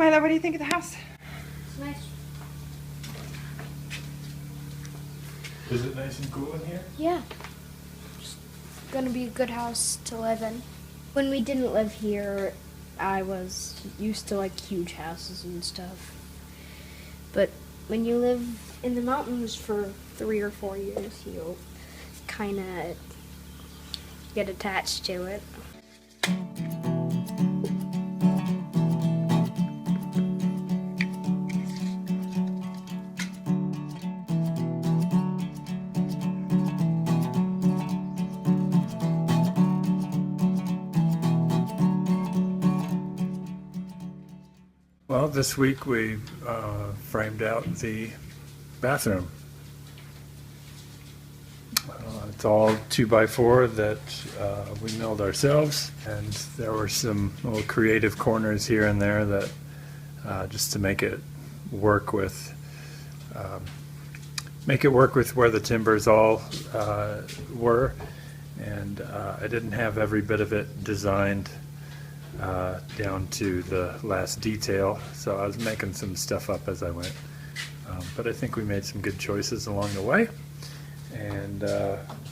Milo, what do you think of the house? It's nice. Is it nice and cool in here? Yeah. It's gonna be a good house to live in. When we didn't live here, I was used to like huge houses and stuff. But when you live in the mountains for 3 or 4 years, you'll kind of get attached to it. Well, this week we framed out the bathroom. It's all 2x4 that we milled ourselves, and there were some little creative corners here and there that just to make it work with where the timbers all were, and I didn't have every bit of it designed down to the last detail, so I was making some stuff up as I went, but I think we made some good choices along the way, and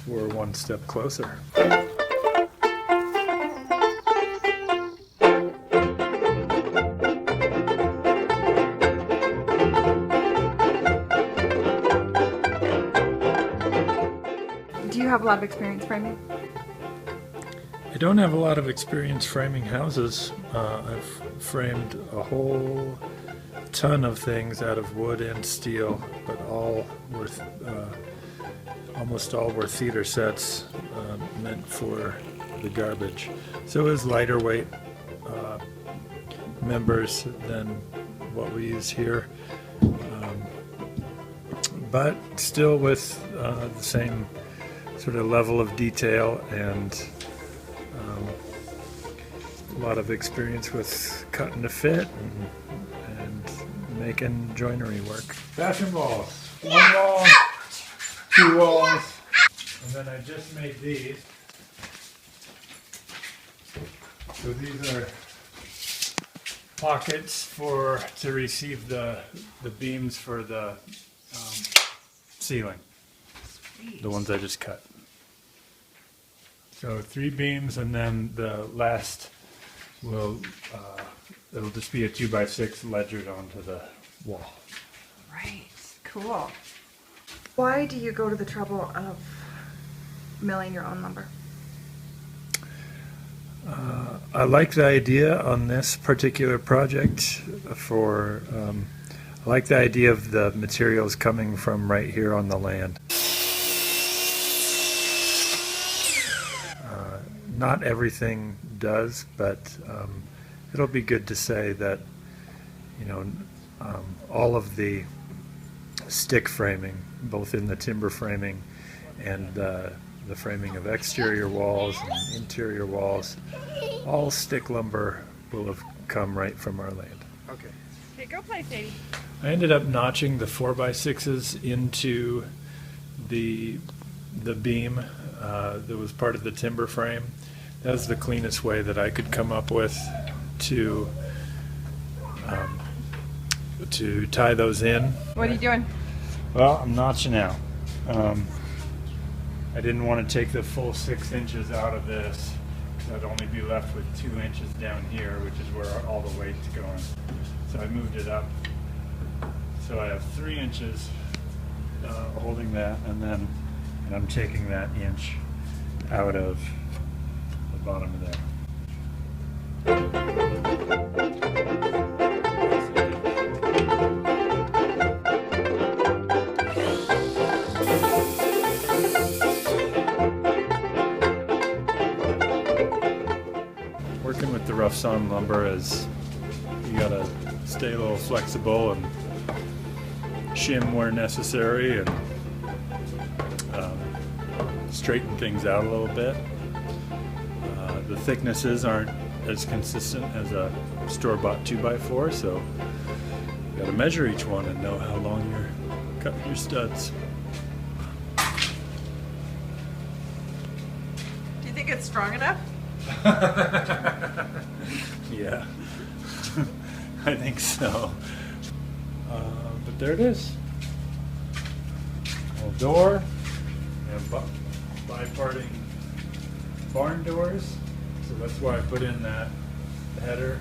we're one step closer. Do you have a lot of experience framing? I don't have a lot of experience framing houses. I've framed a whole ton of things out of wood and steel, but almost all were theater sets meant for the garbage. So it was lighter weight members than what we use here, but still with the same sort of level of detail and a lot of experience with cutting to fit and making joinery work. Bathroom walls. One wall, 2 walls, and then I just made these. So these are pockets to receive the beams for the ceiling. Sweet. The ones I just cut. So 3 beams, and then the last it'll just be a 2x6 ledgered onto the wall. Right, cool. Why do you go to the trouble of milling your own lumber? I like the idea on this particular project I like the idea of the materials coming from right here on the land. Not everything does, but it'll be good to say that, all of the stick framing, both in the timber framing and the framing of exterior walls and interior walls, all stick lumber will have come right from our land. Okay. Okay, go play, Sadie. I ended up notching the 4x6s into the beam that was part of the timber frame. That was the cleanest way that I could come up with to tie those in. What are you doing? Well, I'm notching out. I didn't want to take the full 6 inches out of this, so I'd only be left with 2 inches down here, which is where all the weight's going. So I moved it up. So I have 3 inches holding that, and I'm taking that inch out of the bottom of there. Working with the rough sawn lumber is you gotta stay a little flexible and shim where necessary and straighten things out a little bit. The thicknesses aren't as consistent as a store-bought 2x4, so you gotta measure each one and know how long you're cutting your studs. Do you think it's strong enough? Yeah. I think so. But there it is. Little door. And bi-parting barn doors. So that's why I put in that header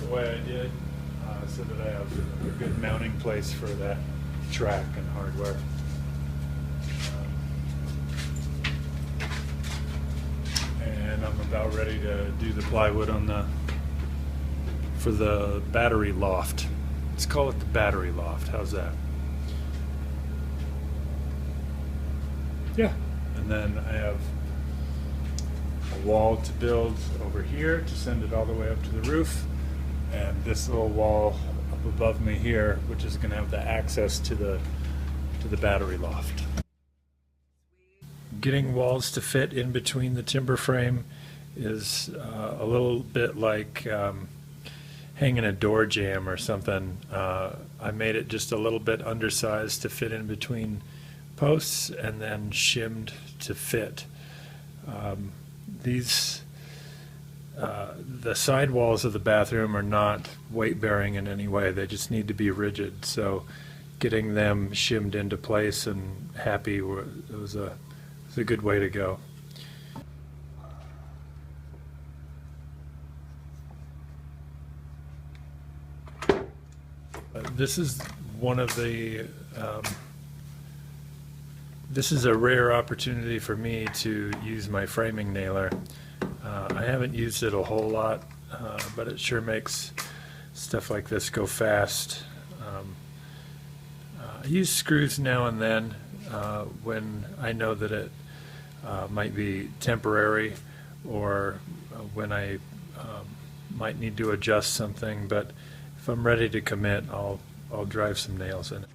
the way I did, so that I have a good mounting place for that track and hardware. And I'm about ready to do the plywood for the battery loft. Let's call it the battery loft. How's that? Yeah. And then I have a wall to build over here to send it all the way up to the roof, and this little wall up above me here, which is going to have the access to the battery loft. Getting walls to fit in between the timber frame is a little bit like hanging a door jamb or something. I made it just a little bit undersized to fit in between posts, and then shimmed to fit. The side walls of the bathroom are not weight bearing in any way. They just need to be rigid. So getting them shimmed into place and happy was a good way to go. This is one of the this is a rare opportunity for me to use my framing nailer. I haven't used it a whole lot, but it sure makes stuff like this go fast. I use screws now and then when I know that it might be temporary, or when I might need to adjust something, but if I'm ready to commit, I'll drive some nails in it.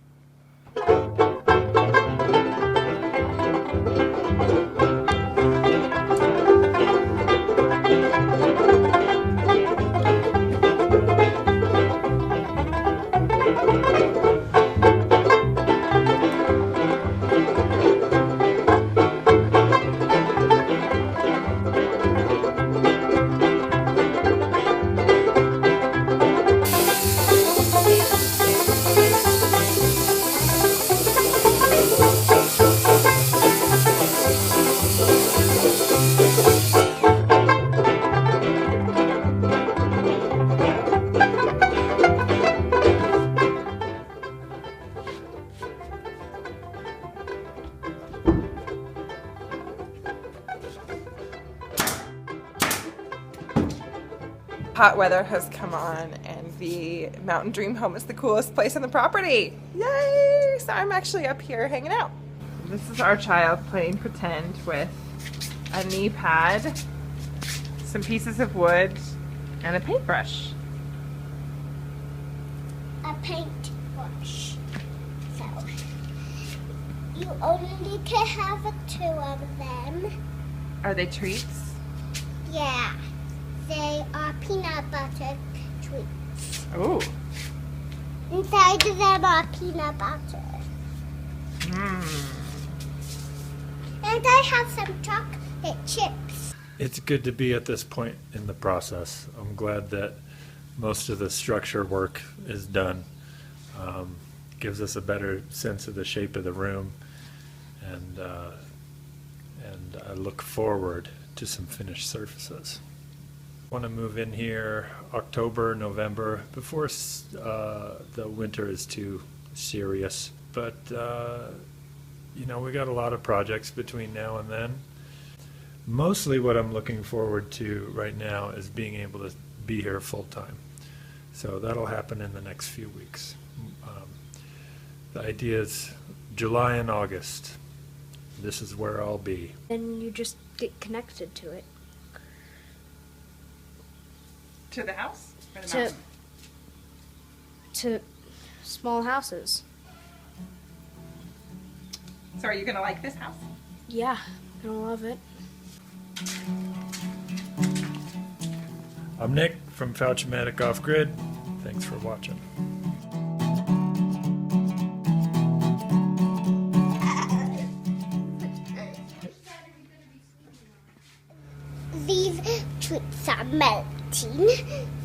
Hot weather has come on, and the Mountain Dream home is the coolest place on the property. Yay! So I'm actually up here hanging out. This is our child playing pretend with a knee pad, some pieces of wood, and a paintbrush. A paintbrush. So you only can have 2 of them. Are they treats? Yeah. They are peanut butter treats. Oh. Inside of them are peanut butter. And I have some chocolate chips. It's good to be at this point in the process. I'm glad that most of the structure work is done. Gives us a better sense of the shape of the room, and I look forward to some finished surfaces. I want to move in here October, November, before the winter is too serious. But you know, we got a lot of projects between now and then. Mostly what I'm looking forward to right now is being able to be here full time. So that'll happen in the next few weeks. The idea is July and August. This is where I'll be. And you just get connected to it. To the house? Or the To, mountain? to small houses. So are you going to like this house? Yeah, gonna love it. I'm Nick from Fouch-O-Matic Off Grid. Thanks for watching. These treats are melting.